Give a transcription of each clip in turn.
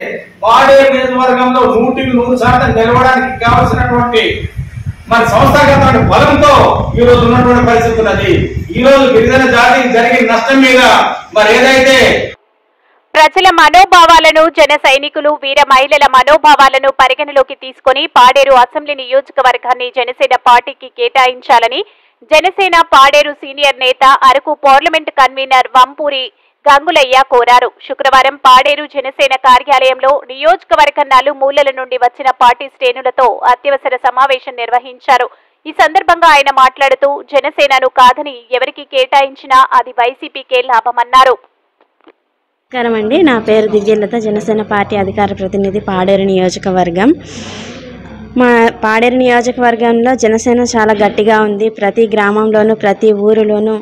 పాడేరు నియోజకవర్గంలో 100% గెలవడానికి కావాల్సినటువంటి మన సంస్థాగత బలంతో ఈ రోజు ఉన్నటువంటి పరిస్థితి ఉన్నది. ఈ రోజు గిరిజన జాతికి జరిగిన నష్టం మీద మరి ఏదైతే ప్రజల మనోభావాలను, జన సైనికులు, వీర మహిళల మనోభావాలను పరిగణలోకి తీసుకుని పాడేరు అసెంబ్లీ నియోజకవర్గాన్ని జనసేన పార్టీకి కేటాయించాలని జనసేన పాడేరు సీనియర్ నేత, అరకు పార్లమెంట్ కన్వీనర్ వంపూరి గంగులయ్య కోరారు. శుక్రవారం పాడేరు జనసేన కార్యాలయంలో నియోజకవర్గ నలుమూలల నుండి వచ్చిన పార్టీ శ్రేణులతో అత్యవసర సమావేశం నిర్వహించారు. ఈ సందర్భంగా ఆయన మాట్లాడుతూ జనసేనను కాదని ఎవరికి కేటాయించినా అది వైసీపీకే లాభమన్నారు. నమస్కారమండి, నా పేరు దివ్యలత, జనసేన పార్టీ అధికార ప్రతినిధి పాడేరు నియోజకవర్గం. మా పాడేరు నియోజకవర్గంలో జనసేన చాలా గట్టిగా ఉంది. ప్రతి గ్రామంలోనూ ప్రతి ఊరిలోనూ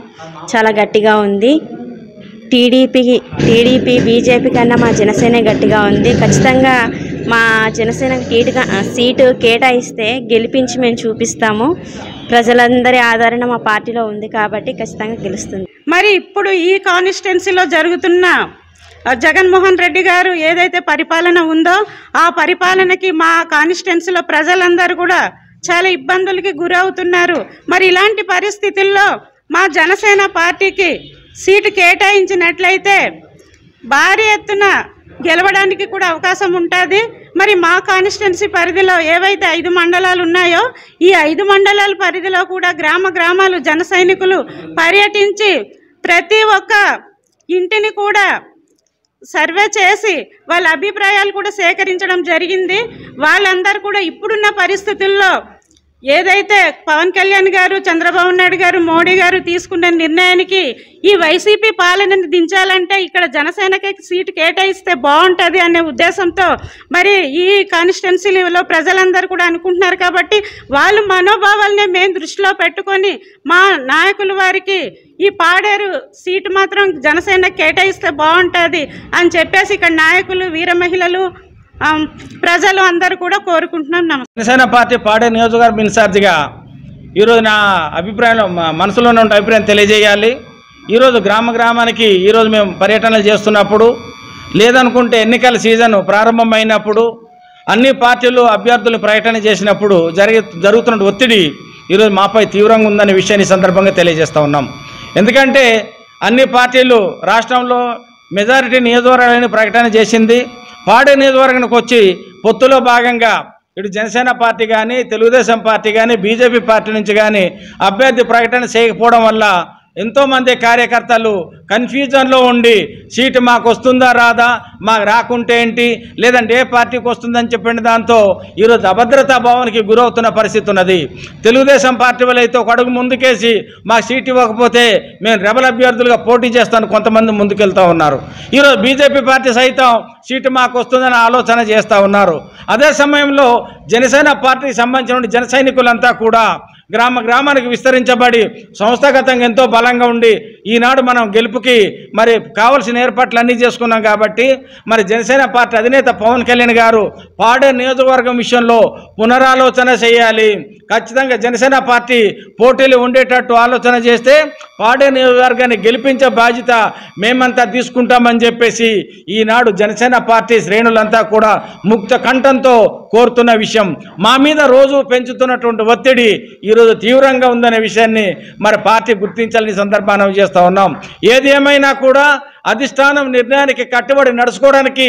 చాలా గట్టిగా ఉంది. టీడీపీ బీజేపీ కన్నా మా జనసేన గట్టిగా ఉంది. ఖచ్చితంగా మా జనసేన సీటు కేటాయిస్తే గెలిపించి మేము చూపిస్తాము. ప్రజలందరి ఆదరణ మా పార్టీలో ఉంది కాబట్టి ఖచ్చితంగా గెలుస్తుంది. మరి ఇప్పుడు ఈ కాన్స్టిట్యున్సీలో జరుగుతున్న జగన్మోహన్ రెడ్డి గారు ఏదైతే పరిపాలన ఉందో ఆ పరిపాలనకి మా కాన్స్టిట్యున్సీలో ప్రజలందరూ కూడా చాలా ఇబ్బందులకి గురవుతున్నారు. మరి ఇలాంటి పరిస్థితుల్లో మా జనసేన పార్టీకి సీటు కేటాయించినట్లయితే భారీ ఎత్తున గెలవడానికి కూడా అవకాశం ఉంటుంది. మరి మా కాన్స్టిట్యున్సీ పరిధిలో ఏవైతే 5 మండలాలు ఉన్నాయో ఈ 5 మండలాల పరిధిలో కూడా గ్రామాలు జన సైనికులు పర్యటించి ప్రతి ఒక్క ఇంటిని కూడా సర్వే చేసి వాళ్ళ అభిప్రాయాలు కూడా సేకరించడం జరిగింది. వాళ్ళందరూ కూడా ఇప్పుడున్న పరిస్థితుల్లో ఏదైతే పవన్ కళ్యాణ్ గారు, చంద్రబాబు నాయుడు గారు, మోడీ గారు తీసుకున్న నిర్ణయానికి ఈ వైసీపీ పాలనని దించాలంటే ఇక్కడ జనసేనకి సీటు కేటాయిస్తే బాగుంటుంది అనే ఉద్దేశంతో మరి ఈ కాన్స్టిట్యున్సీలో ప్రజలందరూ కూడా అనుకుంటున్నారు. కాబట్టి వాళ్ళ మనోభావాలనే మేము దృష్టిలో పెట్టుకొని మా నాయకుల వారికి ఈ పాడేరు సీటు మాత్రం జనసేనకి కేటాయిస్తే బాగుంటుంది అని చెప్పేసి ఇక్కడ నాయకులు, వీర మహిళలు, ప్రజలు అందరూ కూడా కోరుకుంటున్నాం. జనసేన పార్టీ పాడేరు నియోజకవర్గం ఇన్ఛార్జిగా ఈరోజు నా అభిప్రాయంలో మనసులో ఉన్న అభిప్రాయం తెలియజేయాలి. ఈరోజు గ్రామానికి ఈరోజు మేము పర్యటనలు చేస్తున్నప్పుడు, లేదనుకుంటే ఎన్నికల సీజన్ ప్రారంభమైనప్పుడు, అన్ని పార్టీలు అభ్యర్థులు ప్రకటన చేసినప్పుడు జరుగుతున్న ఒత్తిడి ఈరోజు మాపై తీవ్రంగా ఉందనే విషయాన్ని సందర్భంగా తెలియజేస్తూ ఉన్నాం. ఎందుకంటే అన్ని పార్టీలు రాష్ట్రంలో మెజారిటీ నియోజకవర్గాలను ప్రకటన చేసింది. పాడేరు నియోజకవర్గానికి వచ్చి పొత్తులో భాగంగా ఇటు జనసేన పార్టీ కానీ, తెలుగుదేశం పార్టీ కానీ, బీజేపీ పార్టీ నుంచి కానీ అభ్యర్థి ప్రకటన చేయకపోవడం వల్ల ఎంతోమంది కార్యకర్తలు కన్ఫ్యూజన్లో ఉండి సీటు మాకు వస్తుందా రాదా, మాకు రాకుంటే ఏంటి, లేదంటే ఏ పార్టీకి వస్తుందని చెప్పిన దాంతో ఈరోజు అభద్రతా భావానికి గురవుతున్న పరిస్థితి ఉన్నది. తెలుగుదేశం పార్టీ వాళ్ళు అయితే ఒక అడుగు ముందుకేసి మాకు సీటు ఇవ్వకపోతే మేము రెబల్ అభ్యర్థులుగా పోటీ చేస్తాను కొంతమంది ముందుకెళ్తూ ఉన్నారు. ఈరోజు బీజేపీ పార్టీ సైతం సీటు మాకు వస్తుందని ఆలోచన చేస్తూ ఉన్నారు. అదే సమయంలో జనసేన పార్టీకి సంబంధించిన జన సైనికులంతా కూడా గ్రామానికి విస్తరించబడి సంస్థాగతంగా ఎంతో బలంగా ఉండి ఈనాడు మనం గెలుపుకి మరి కావాల్సిన ఏర్పాట్లన్నీ చేసుకున్నాం. కాబట్టి మరి జనసేన పార్టీ అధినేత పవన్ కళ్యాణ్ గారు పాడేరు నియోజకవర్గం విషయంలో పునరాలోచన చేయాలి. ఖచ్చితంగా జనసేన పార్టీ పోటీలు ఉండేటట్టు ఆలోచన చేస్తే పాడేరు నియోజకవర్గాన్ని గెలిపించే బాధ్యత మేమంతా తీసుకుంటామని చెప్పేసి ఈనాడు జనసేన పార్టీ శ్రేణులంతా కూడా ముక్త కంఠంతో కోరుతున్న విషయం. మా మీద రోజు పెంచుతున్నటువంటి ఒత్తిడి ఈరోజు తీవ్రంగా ఉందనే విషయాన్ని మరి పార్టీ గుర్తించాలని సందర్భాన్ని చేస్తూ ఉన్నాం. ఏది ఏమైనా కూడా అధిష్టానం నిర్ణయానికి కట్టుబడి నడుచుకోవడానికి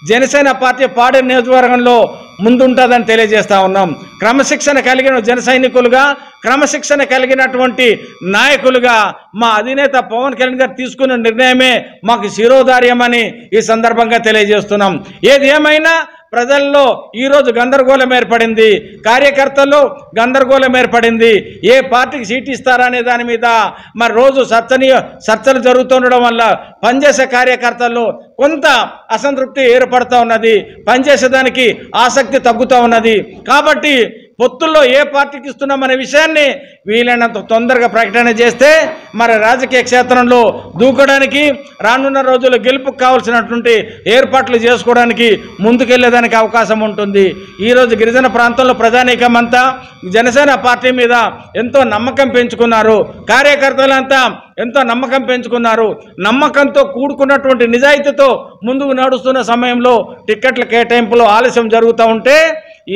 జనసేన పార్టీ పాడేరు నియోజకవర్గంలో ముందుంటుందని తెలియజేస్తూ ఉన్నాం. క్రమశిక్షణ కలిగిన జన సైనికులుగా, క్రమశిక్షణ కలిగినటువంటి నాయకులుగా మా అధినేత పవన్ కళ్యాణ్ గారు తీసుకున్న నిర్ణయమే మాకు శిరోధార్యమని ఈ సందర్భంగా తెలియజేస్తున్నాం. ఏది ఏమైనా ప్రజల్లో ఈరోజు గందరగోళం ఏర్పడింది, కార్యకర్తల్లో గందరగోళం ఏర్పడింది. ఏ పార్టీకి సీటు ఇస్తారనే దాని మీద మరి రోజు చర్చలు జరుగుతుండడం వల్ల పనిచేసే కార్యకర్తల్లో కొంత అసంతృప్తి ఏర్పడుతూ ఉన్నది, పనిచేసేదానికి ఆసక్తి తగ్గుతూ ఉన్నది. కాబట్టి పొత్తుల్లో ఏ పార్టీకి ఇస్తున్నామనే విషయాన్ని వీలైనంత తొందరగా ప్రకటన చేస్తే మరి రాజకీయ క్షేత్రంలో దూకడానికి, రానున్న రోజుల్లో గెలుపుకు కావాల్సినటువంటి ఏర్పాట్లు చేసుకోవడానికి ముందుకెళ్లేదానికి అవకాశం ఉంటుంది. ఈరోజు గిరిజన ప్రాంతంలో ప్రజానీకమంతా జనసేన పార్టీ మీద ఎంతో నమ్మకం పెంచుకున్నారు. కార్యకర్తలంతా ఎంతో నమ్మకం పెంచుకున్నారు. నమ్మకంతో కూడుకున్నటువంటి నిజాయితీతో ముందుకు నడుస్తున్న సమయంలో టిక్కెట్ల కేటాయింపులో ఆలస్యం జరుగుతూ ఉంటే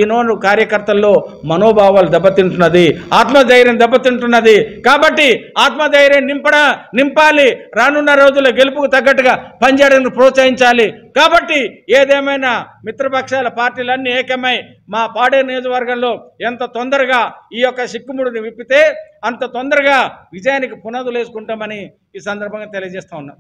ఈనాడు కార్యకర్తల్లో మనోభావాలు దెబ్బతింటున్నది, ఆత్మధైర్యం దెబ్బతింటున్నది. కాబట్టి ఆత్మధైర్యం నింపాలి. రానున్న రోజుల్లో గెలుపుకు తగ్గట్టుగా పనిచేయడానికి ప్రోత్సహించాలి. కాబట్టి ఏదేమైనా మిత్రపక్షాల పార్టీలన్నీ ఏకమై మా పాడేరు నియోజకవర్గంలో ఎంత తొందరగా ఈ యొక్క సిక్కుముడిని విప్పితే అంత తొందరగా విజయానికి పునాదులు వేసుకుంటామని ఈ సందర్భంగా తెలియజేస్తా ఉన్నాం.